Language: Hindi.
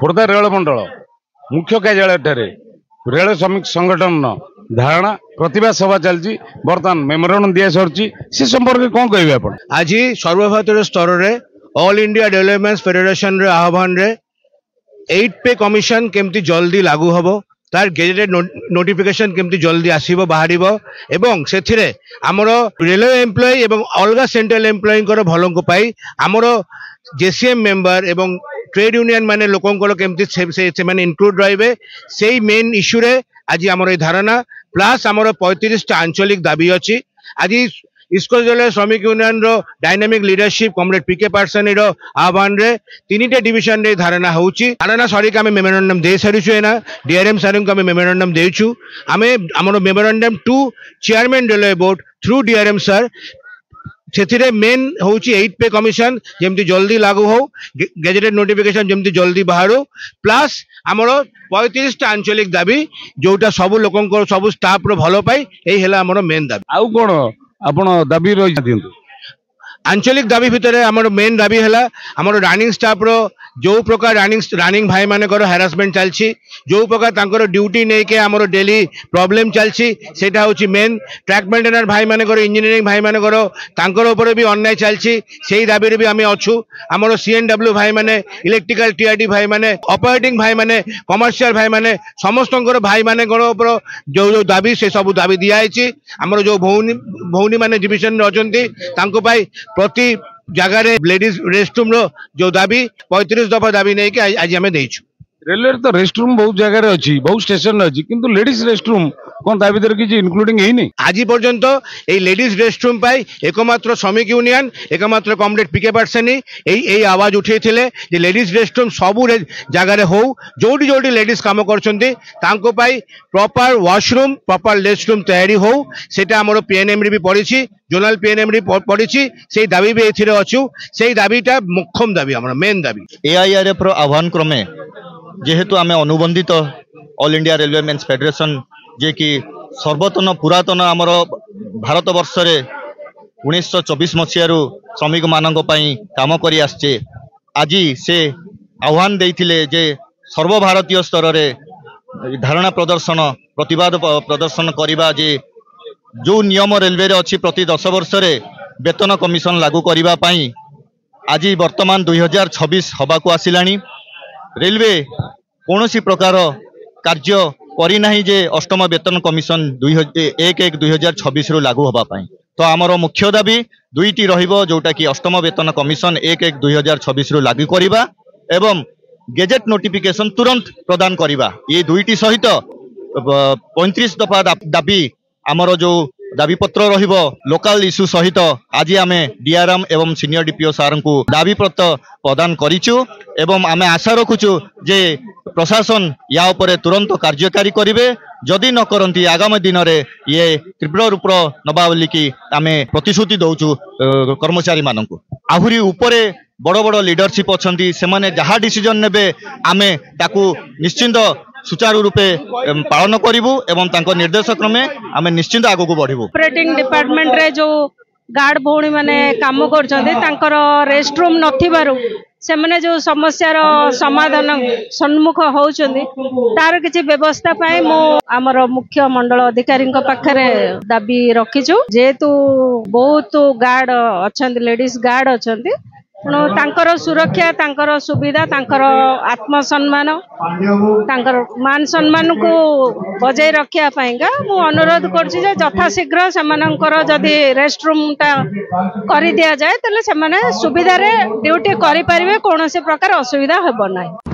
खोर्धा रेल मंडल मुख्य कार्यालय रेल श्रमिक संगठन धारणा प्रतिभा सभा चलती बर्तमान मेमोरांडम दिया सरी से संपर्क कौन कहे आप आज सर्वभारतीय स्तर में ऑल इंडिया डेवलपमेंट फेडरेशन रे आह्वान रे 8 पे कमिशन केमती जल्दी लागू हम तार गेजेटेड नोटिफिकेशन केमती जल्दी आसीबो बाहरिबो एवं सेथिरे हमर रेलवे एम्प्लॉय एवं अलगा सेंट्रल एम्प्लॉय भल को पाई हमर जेसीएम मेंबर एवं ट्रेड यूनियन माने लोकंकर केमती से माने इंक्लूड रहिबे सेही मेन इश्यू रे आज हमर धारणा प्लस हमर 35 टा आंचलिक दाबी अछि। आज इस्को जिले श्रमिक यूनियन रो डायनामिक लीडरशिप कॉमरेड पीके पार्सन रो आह्वान रे 3टे डिविजन रे धारणा होउची धारणा सरी का मेमोरेंडम दे सारिछु एना डीआरएम सर को मेमोरेंडम देछु आमे हमर memorandum to chairman railway board through DRM sir से मेन हूँ 8 पे कमिशन जमती जल्दी लागू हो गेजेटेड नोटिफिकेशन जमती जल्दी बाहर प्लस आमर 35 टा आंचलिक दाबी जोटा सब लोक सब स्टाफ रो भल पाई यही है आमर मेन दाबी। आउ कौन आपण दाबी रही आंचलिक दाबी भितर आमर मेन दाबी है आमर रनिंग स्टाफ रो जो प्रकार रनिंग भाई मानकर हारासमेंट चलछि जो प्रकार तांकर ड्यूटी नहीं के आमर डेली प्रॉब्लम चलछि सेटा होछि मेन ट्रैक मेंटेनर भाई मानकर इंजीनियरिंग भाई मानकर तांकर ऊपर भी अन्याय चलछि सेही दाबी रे भी आमे अछु। आमर सीएनडब्ल्यू भाई माने इलेक्ट्रिकल टीआरडी भाई माने ऑपरेटिंग भाई माने कमर्शियल भाई माने समस्तंकर भाई माने ऊपर जो जो दाबी से सब दाबी दिया है आमर जो भौनी माने डिविजन रे अछंती तांको पाई प्रति जगार लेडीज रेस्टरूम रो जो दाबी 35 दफा दाबी नहीं कि आज आम देचु। रेलवे तो रेस्टरूम बहुत जगह अच्छी बहुत स्टेशन अच्छी किंतु लेडीज रेस्टरूम कौन ता भीतर किसी इंक्लूडिंग है आज पर्यंत ये लेडीज रेस्टरूम पाई एकमात्र श्रमिक यूनियन एकमात्र कॉमरेड पीके पार्सन ही आवाज उठे जे लेडीज रेस्टरूम सबू जगार हो जोटी जोटी लेडीज कम कर प्रॉपर वॉशरूम प्रॉपर रेस्टरूम तैयारी हो सेटा हमर पीएनएम रे भी पड़ी जोनाल पीएनएम रे पड़ी से दाबी भी एथिरे अच्छु से दाबीटा मुख्यम दाबी हमर मेन दाबी एआईआरएफ रो आह्वान क्रमे जेहेतु आमे अनुबंधित all India railway men's federation जे कि सर्वतन पुरातन आमर भारत वर्ष रे 1924 मसीह श्रमिक मानक पई काम करी आछे आज से आह्वान देइथिले जे सर्वभारतीय स्तर रे धारणा प्रदर्शन प्रतिवाद प्रदर्शन करिबा जे जो नियम रेलवे रे अछि प्रति 10 वर्ष रे वेतन कमिशन लागू करिबा पई आज वर्तमान 2026 हवा को आसिलानी रेलवे कौन सी प्रकार कार्य करना जे अष्टम वेतन कमिशन 1/1/2026 रु लागू होगापाई तो आमर मुख्य दाबी दुईटी रहिबो जोटा कि अष्टम वेतन कमिशन 1/1/2026 रु लागू करिबा एवं गेजेट नोटिफिकेशन तुरंत प्रदान करिबा ये दुईटी सहित 35 दफा दाबी आमर जो दाबी पत्र रहिबो लोकल इश्यू सहित आज आमे डीआरएम एवं सीनियर डीपीओ सार को दाबी पत्र प्रदान करिचु एवं आमे आशा रखुचु जे प्रशासन या उपरे तुरंत कार्यकारी करिवे जदि न करंती आगामी दिन रे ये तीव्र रूप नबा बोली कि आमे प्रतिश्रुति दउचु कर्मचारी माननकु आहुरी उपरे बड़ बड़ लीडरशिप अछंती से माने जहा डिसीजन नेबे आमे ताकू निश्चिंत सुचारू रूपे पालन करिवु एवं तांको निर्देश क्रमे आमे निश्चिंत आगो को बढ़िवु। ऑपरेटिंग डिपार्टमेंट रे जो गार्ड भौणी माने काम करछन्ते तांकर रेस्ट रूम नथिबारु से माने जो समस्यार समाधान सम्मुख होउछन्ते तार किछि व्यवस्था पाए मो हमर मुख्य मंडल अधिकारी पाखरे दाबी रखिछु जेतु बहुत गार्ड अछन्ते लेडीज गार्ड अछन्ते तांकर सुरक्षा तांकर सुविधा तांकर आत्मसम्मान तांकर मान सम्मान को बजाय रखिया पाएगा मु अनुरोध करछि जे यथाशीघ्र सेमानकर जदि रेस्ट रूम ता करि दिया जाए तले सेमाने सुविधा रे ड्यूटी करि परिबे कोनोसी प्रकार असुविधा हेबो नाही।